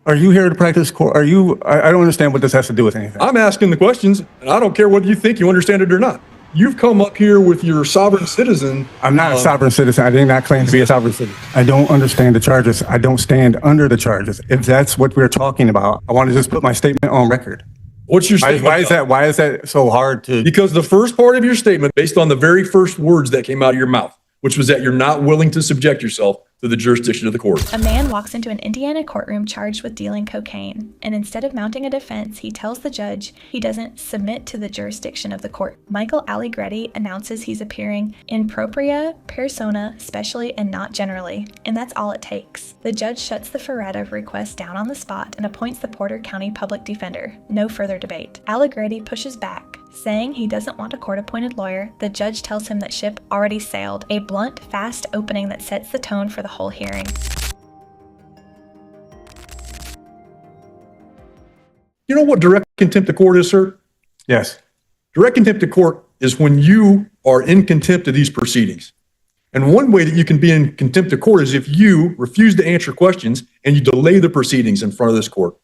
Are you here to practice court? Are you, I don't understand what this has to do with anything. I'm asking the questions, and I don't care whether you think you understand it or not. You've come up here with your sovereign citizen. I'm not a sovereign citizen. I did not claim to be a sovereign citizen. I don't understand the charges. I don't stand under the charges. If that's what we're talking about, I want to just put my statement on record. What's your statement? Why is that so hard to? Because the first part of your statement, based on the very first words that came out of your mouth, which was that you're not willing to subject yourself to the jurisdiction of the court. A man walks into an Indiana courtroom charged with dealing cocaine, and instead of mounting a defense, he tells the judge he doesn't submit to the jurisdiction of the court. Michael Allegretti announces he's appearing in propria persona, specially and not generally, and that's all it takes. The judge shuts the Ferretta request down on the spot and appoints the Porter County Public Defender. No further debate. Allegretti pushes back, saying he doesn't want a court-appointed lawyer. The judge tells him that ship already sailed, a blunt, fast opening that sets the tone for the whole hearing. You know what direct contempt of court is, sir? Yes. Direct contempt of court is when you are in contempt of these proceedings. And one way that you can be in contempt of court is if you refuse to answer questions and you delay the proceedings in front of this court.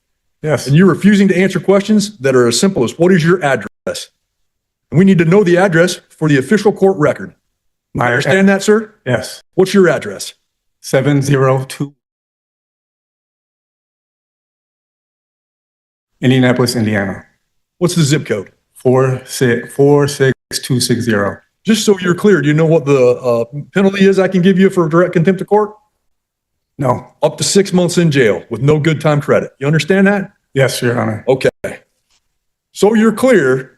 Yes. And you're refusing to answer questions that are as simple as, what is your address? And we need to know the address for the official court record. You understand that, sir? Yes. What's your address? 702 Indianapolis, Indiana. What's the zip code? 46260. Just so you're clear, do you know what the penalty is I can give you for direct contempt of court? No. Up to 6 months in jail with no good time credit. You understand that? Yes, Your Honor. Okay. So you're clear.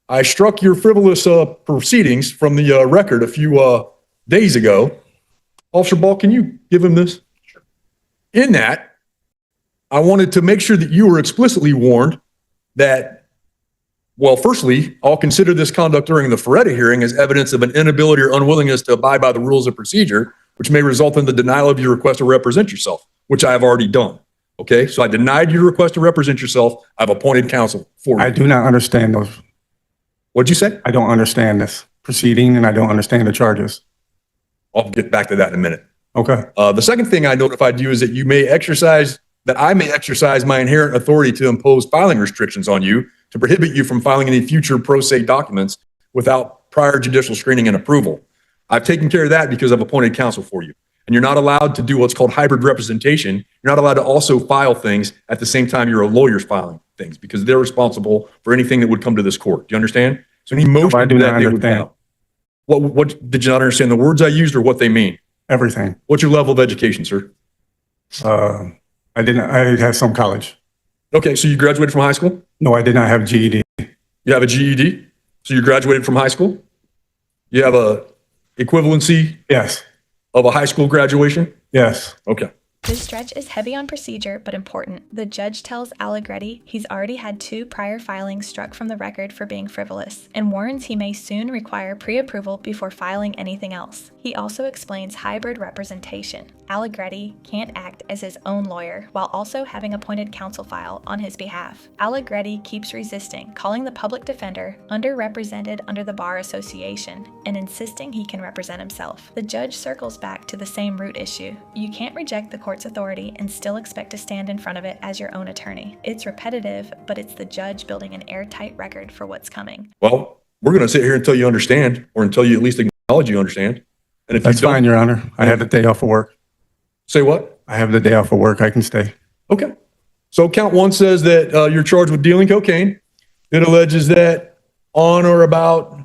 I struck your frivolous proceedings from the record a few days ago. Officer Ball, can you give him this? Sure. In that, I wanted to make sure that you were explicitly warned that, well, firstly, I'll consider this conduct during the Ferretta hearing as evidence of an inability or unwillingness to abide by the rules of procedure, which may result in the denial of your request to represent yourself, which I have already done. Okay, so I denied your request to represent yourself. I've appointed counsel for you. I do not understand those. What'd you say? I don't understand this proceeding and I don't understand the charges. I'll get back to that in a minute. Okay. The second thing I notified you is that I may exercise my inherent authority to impose filing restrictions on you to prohibit you from filing any future pro se documents without prior judicial screening and approval. I've taken care of that because I've appointed counsel for you. And you're not allowed to do what's called hybrid representation. You're not allowed to also file things at the same time your lawyer's filing things because they're responsible for anything that would come to this court. Do you understand? So any motion I do that not they would understand. file. What did you not understand? The words I used or what they mean? Everything. What's your level of education, sir? I had some college. Okay, so you graduated from high school? No, I did not have GED. You have a GED? So you graduated from high school? You have a equivalency Yes. of a high school graduation? Yes. Okay. This stretch is heavy on procedure, but important. The judge tells Allegretti he's already had 2 prior filings struck from the record for being frivolous, and warns he may soon require pre-approval before filing anything else. He also explains hybrid representation. Allegretti can't act as his own lawyer while also having appointed counsel file on his behalf. Allegretti keeps resisting, calling the public defender underrepresented under the Bar Association, and insisting he can represent himself. The judge circles back to the same root issue. You can't reject the court's authority and still expect to stand in front of it as your own attorney. It's repetitive, but it's the judge building an airtight record for what's coming. Well, we're going to sit here until you understand, or until you at least acknowledge you understand. And if That's you don't, fine, Your Honor. I have the day off of work. say what? I have the day off of work. I can stay. Okay. So count 1 says that you're charged with dealing cocaine. It alleges that on or about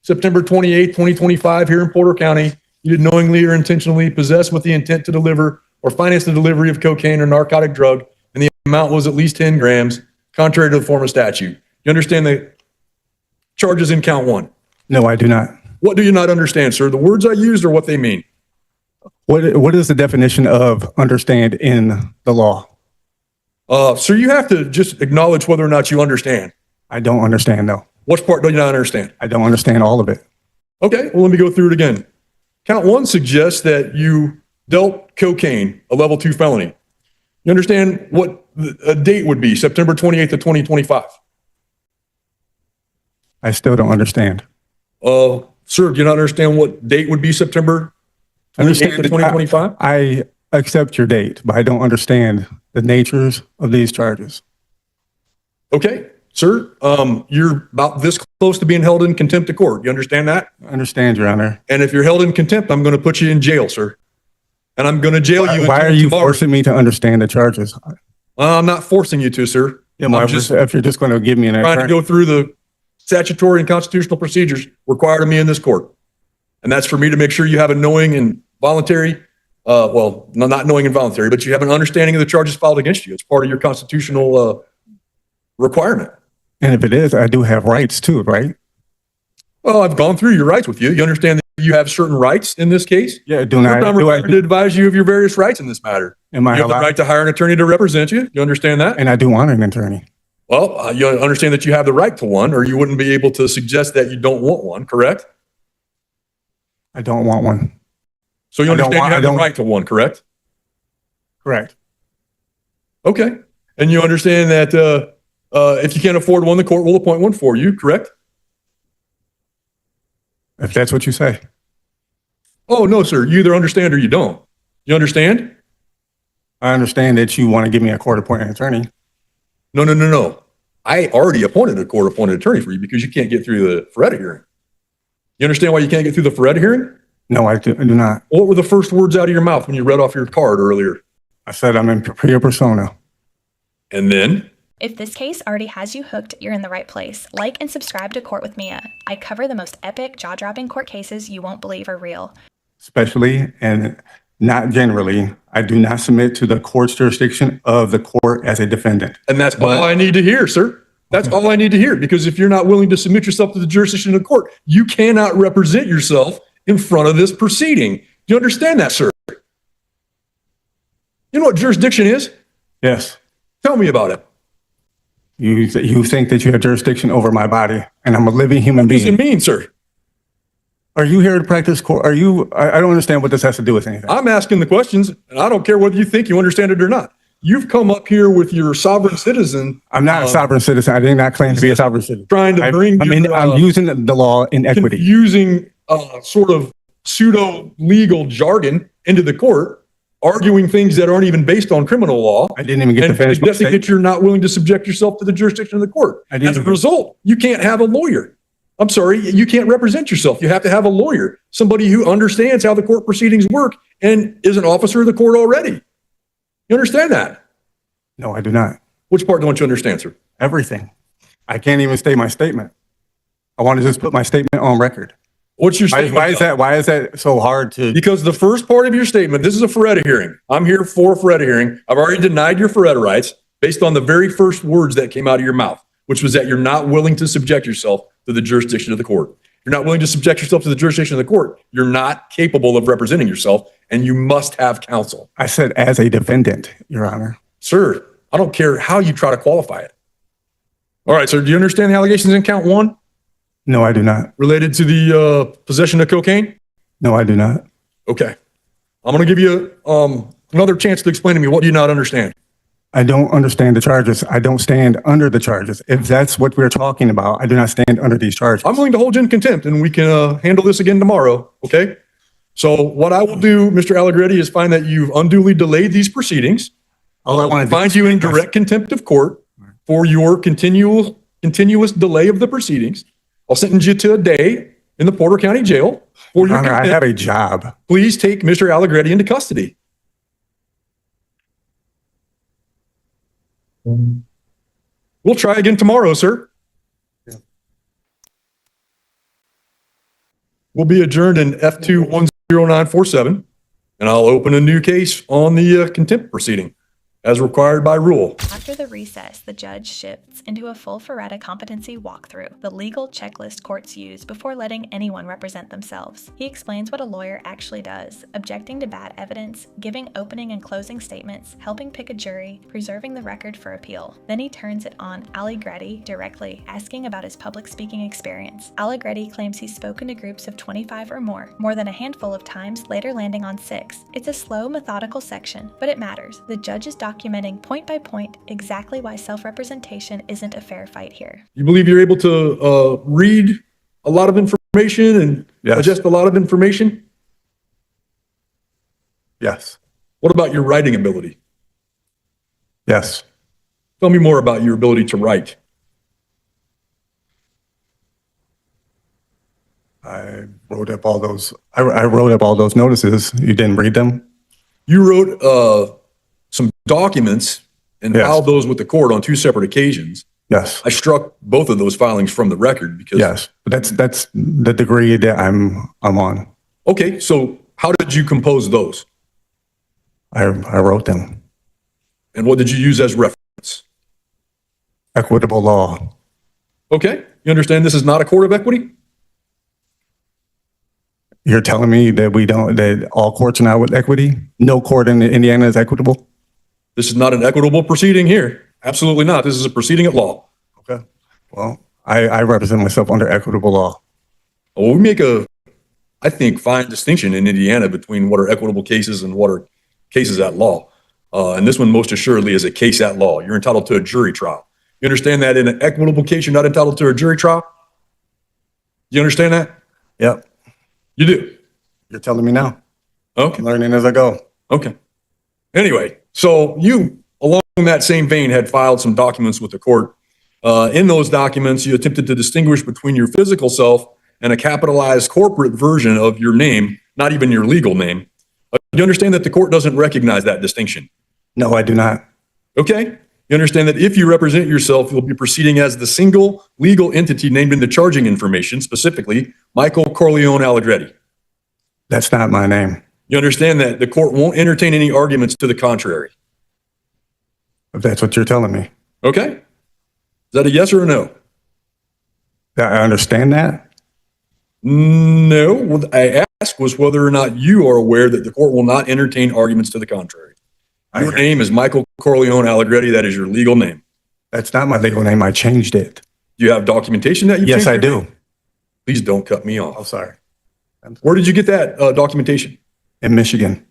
September 28, 2025, here in Porter County, you did knowingly or intentionally possess with the intent to deliver or finance the delivery of cocaine or narcotic drug, and the amount was at least 10 grams, contrary to the form of statute. You understand the charges in count 1? No, I do not. What do you not understand, sir? The words I used or what they mean? What is the definition of understand in the law? Sir, you have to just acknowledge whether or not you understand. I don't understand, though. Which part do you not understand? I don't understand all of it. Okay, well, let me go through it again. Count 1 suggests that you dealt cocaine, a level 2 felony. You understand what a date would be, September 28th of 2025? I still don't understand. Sir, do you not understand what date would be September 28th of 2025? I accept your date, but I don't understand the natures of these charges. Okay, sir, you're about this close to being held in contempt of court. You understand that? I understand, Your Honor. And if you're held in contempt, I'm going to put you in jail, sir. And I'm going to jail you Why until are you tomorrow. forcing me to understand the charges? I'm not forcing you to, sir. Yeah, I'm Marv, just if you're just going to give me an trying to attorney. go through the statutory and constitutional procedures required of me in this court. And that's for me to make sure you have a knowing and voluntary, well, not knowing and voluntary, but you have an understanding of the charges filed against you. It's part of your constitutional requirement. And if it is, I do have rights too, right? Well, I've gone through your rights with you. You understand that you have certain rights in this case? Yeah, I'm required to advise you of your various rights in this matter. Am I You have the allowed? right to hire an attorney to represent you. You understand that? And I do want an attorney. Well, you understand that you have the right to one, or you wouldn't be able to suggest that you don't want one, correct? I don't want one. So you I don't understand want- you I have the don't- right to one, correct? Correct. Okay. And you understand that if you can't afford one, the court will appoint one for you, correct? If that's what you say. Oh, no, sir. You either understand or you don't. You understand? I understand that you want to give me a court-appointed attorney. No. I already appointed a court-appointed attorney for you because you can't get through the Feretta hearing. You understand why you can't get through the Feretta hearing? No, I do not. What were the first words out of your mouth when you read off your card earlier? I said I'm in pria persona. And then? If this case already has you hooked, you're in the right place. Like and subscribe to Court with Mia. I cover the most epic, jaw-dropping court cases you won't believe are real. Especially and not generally, I do not submit to the court's jurisdiction of the court as a defendant. And that's all I need to hear, sir. That's all I need to hear, because if you're not willing to submit yourself to the jurisdiction of the court, you cannot represent yourself in front of this proceeding. Do you understand that, sir? You know what jurisdiction is? Yes. Tell me about it. You think that you have jurisdiction over my body and I'm a living human What does it being. mean, sir? Are you here to practice court? I don't understand what this has to do with anything. I'm asking the questions, and I don't care whether you think you understand it or not. You've come up here with your sovereign citizen I'm not a sovereign citizen. I did not claim to be a sovereign citizen. trying to bring I'm using the law in equity. confusing sort of pseudo-legal jargon into the court, arguing things that aren't even based on criminal law. I didn't even get to And finish my suggesting statement. that you're not willing to subject yourself to the jurisdiction of the court. I didn't As a even- result, you can't have a lawyer. I'm sorry, you can't represent yourself. You have to have a lawyer, somebody who understands how the court proceedings work and is an officer of the court already. You understand that? No, I do not. Which part don't you understand, sir? Everything. I can't even state my statement. I want to just put my statement on record. What's your statement? Why is that so hard to? Because the first part of your statement, this is a Feretta hearing. I'm here for a Feretta hearing. I've already denied your Feretta rights based on the very first words that came out of your mouth, which was that you're not willing to subject yourself to the jurisdiction of the court. You're not willing to subject yourself to the jurisdiction of the court. You're not capable of representing yourself, and you must have counsel. I said as a defendant, Your Honor. Sir, I don't care how you try to qualify it. All right, sir, do you understand the allegations in count one No, I do not. related to the possession of cocaine? No, I do not. Okay. I'm going to give you another chance to explain to me what do you not understand. I don't understand the charges. I don't stand under the charges. If that's what we're talking about, I do not stand under these charges. I'm willing to hold you in contempt, and we can handle this again tomorrow, okay? So what I will do, Mr. Allegretti, is find that you've unduly delayed these proceedings. All I want to do Find you in direct contempt of court for your continuous delay of the proceedings. I'll sentence you to a day in the Porter County Jail for your Honor, I contempt. have a job. Please take Mr. Allegretti into custody. We'll try again tomorrow, sir. We'll be adjourned in F2-10947, and I'll open a new case on the contempt proceeding as required by rule. After the recess, the judge shifts into a full Feretta competency walkthrough, the legal checklist courts use before letting anyone represent themselves. He explains what a lawyer actually does, objecting to bad evidence, giving opening and closing statements, helping pick a jury, preserving the record for appeal. Then he turns it on Allegretti directly, asking about his public speaking experience. Allegretti claims he's spoken to groups of 25 or more than a handful of times, later landing on 6. It's a slow, methodical section, but it matters. The judge is documenting point by point exactly why self-representation isn't a fair fight here. You believe you're able to read a lot of information and Yes. digest a lot of information? Yes. What about your writing ability? Yes. Tell me more about your ability to write. I wrote up all those. I wrote up all those notices. You didn't read them? You wrote some documents and Yes. filed those with the court on 2 separate occasions. Yes. I struck both of those filings from the record because. Yes. But that's the degree that I'm on. Okay, so how did you compose those? I wrote them. And what did you use as reference? Equitable law. Okay, you understand this is not a court of equity? You're telling me that that all courts are not with equity? No court in Indiana is equitable? This is not an equitable proceeding here. Absolutely not. This is a proceeding at law. Okay. Well, I represent myself under equitable law. Well, we make a, I think, fine distinction in Indiana between what are equitable cases and what are cases at law. And this one most assuredly is a case at law. You're entitled to a jury trial. You understand that in an equitable case, you're not entitled to a jury trial? You understand that? Yep. You do? You're telling me now. Okay. I'm learning as I go. Okay. Anyway, so you, along that same vein, had filed some documents with the court. In those documents, you attempted to distinguish between your physical self and a capitalized corporate version of your name, not even your legal name. You understand that the court doesn't recognize that distinction? No, I do not. Okay. You understand that if you represent yourself, you'll be proceeding as the single legal entity named in the charging information, specifically Michael Corleone Allegretti. That's not my name. You understand that the court won't entertain any arguments to the contrary. If that's what you're telling me. Okay. Is that a yes or a no? I understand that. No. What I asked was whether or not you are aware that the court will not entertain arguments to the contrary. Your name is Michael Corleone Allegretti. That is your legal name. That's not my legal name. I changed it. Do you have documentation that you Yes, changed I your do. name? Please don't cut me Oh, off. sorry. Where did you get that documentation? In Michigan.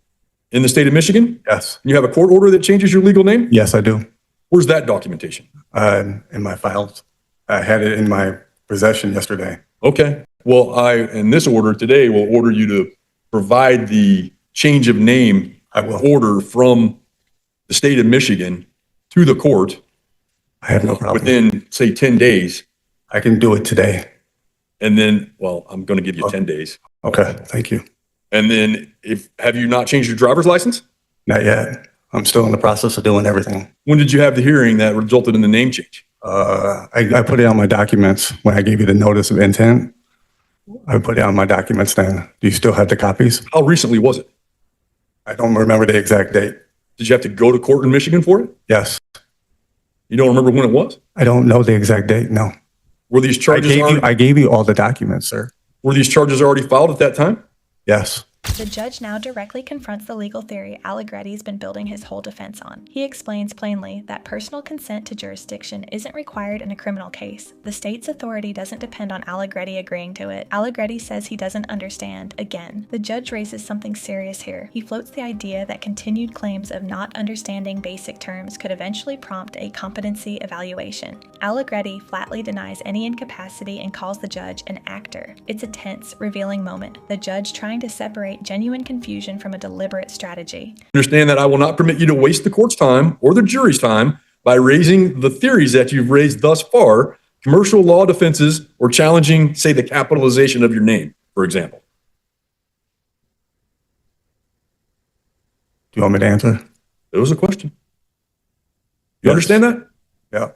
In the state of Michigan? Yes. You have a court order that changes your legal name? Yes, I do. Where's that documentation? In my files. I had it in my possession yesterday. Okay. Well, in this order today, will order you to provide the change of name I will. order from the state of Michigan to the court I have no problem. within, say, 10 days. I can do it today. And then, well, I'm going to give you 10 days. Okay. Thank you. And then have you not changed your driver's license? Not yet. I'm still in the process of doing everything. When did you have the hearing that resulted in the name change? I put it on my documents when I gave you the notice of intent. I put it on my documents then. Do you still have the copies? How recently was it? I don't remember the exact date. Did you have to go to court in Michigan for it? Yes. You don't remember when it was? I don't know the exact date. No. Were these charges I gave you all the documents, sir. were these charges already filed at that time? Yes. The judge now directly confronts the legal theory Allegretti's been building his whole defense on. He explains plainly that personal consent to jurisdiction isn't required in a criminal case. The state's authority doesn't depend on Allegretti agreeing to it. Allegretti says he doesn't understand. Again, the judge raises something serious here. He floats the idea that continued claims of not understanding basic terms could eventually prompt a competency evaluation. Allegretti flatly denies any incapacity and calls the judge an actor. It's a tense, revealing moment. The judge trying to separate genuine confusion from a deliberate strategy. Understand that I will not permit you to waste the court's time or the jury's time by raising the theories that you've raised thus far, commercial law defenses, or challenging, say, the capitalization of your name, for example. Do you want me to answer? It was a question. You Yes. understand that? Yeah.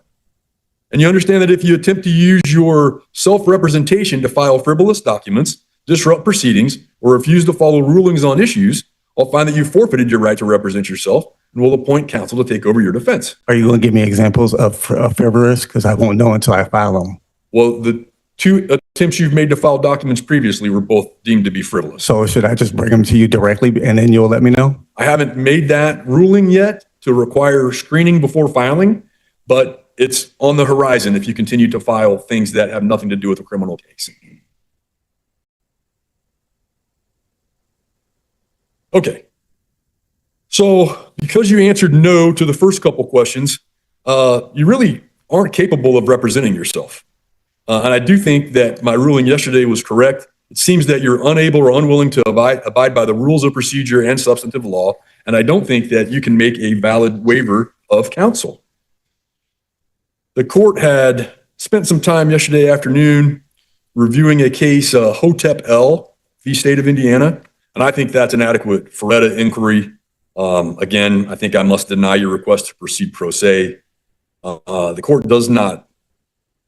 And you understand that if you attempt to use your self-representation to file frivolous documents, disrupt proceedings, or refuse to follow rulings on issues, I'll find that you forfeited your right to represent yourself and will appoint counsel to take over your defense. Are you going to give me examples of frivolous? Because I won't know until I file them. Well, the 2 attempts you've made to file documents previously were both deemed to be frivolous. So should I just bring them to you directly and then you'll let me know? I haven't made that ruling yet to require screening before filing, but it's on the horizon if you continue to file things that have nothing to do with a criminal case. Okay. So because you answered no to the first couple questions, you really aren't capable of representing yourself. And I do think that my ruling yesterday was correct. It seems that you're unable or unwilling to abide by the rules of procedure and substantive law. And I don't think that you can make a valid waiver of counsel. The court had spent some time yesterday afternoon reviewing a case, Hotep L v. State of Indiana, and I think that's an adequate Feretta inquiry. Again, I think I must deny your request to proceed pro se. The court does not,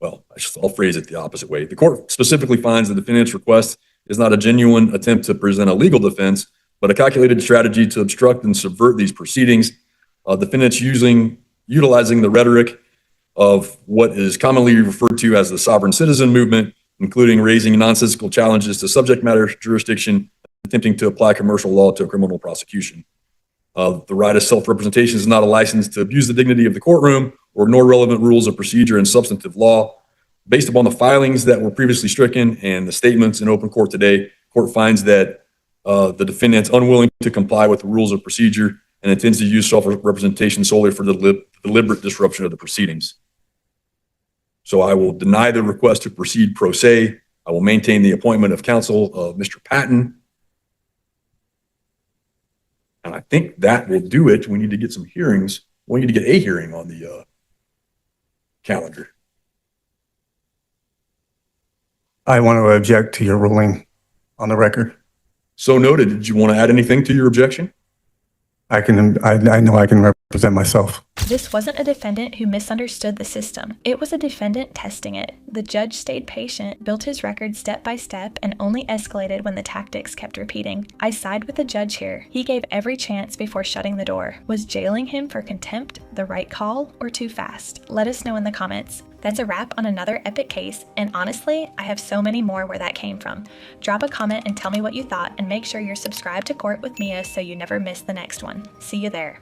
well, I'll phrase it the opposite way. The court specifically finds the defendant's request is not a genuine attempt to present a legal defense, but a calculated strategy to obstruct and subvert these proceedings. Defendants utilizing the rhetoric of what is commonly referred to as the sovereign citizen movement, including raising nonsensical challenges to subject matter jurisdiction, attempting to apply commercial law to a criminal prosecution. The right of self-representation is not a license to abuse the dignity of the courtroom or ignore relevant rules of procedure and substantive law. Based upon the filings that were previously stricken and the statements in open court today, court finds that the defendant's unwilling to comply with the rules of procedure and intends to use self-representation solely for the deliberate disruption of the proceedings. So I will deny the request to proceed pro se. I will maintain the appointment of counsel of Mr. Patton. And I think that will do it. We need to get some hearings. We need to get a hearing on the calendar. I want to object to your ruling on the record. So noted. Did you want to add anything to your objection? I know I can represent myself. This wasn't a defendant who misunderstood the system. It was a defendant testing it. The judge stayed patient, built his record step by step, and only escalated when the tactics kept repeating. I side with the judge here. He gave every chance before shutting the door. Was jailing him for contempt the right call or too fast? Let us know in the comments. That's a wrap on another epic case, and honestly, I have so many more where that came from. Drop a comment and tell me what you thought, and make sure you're subscribed to Court with Mia so you never miss the next one. See you there.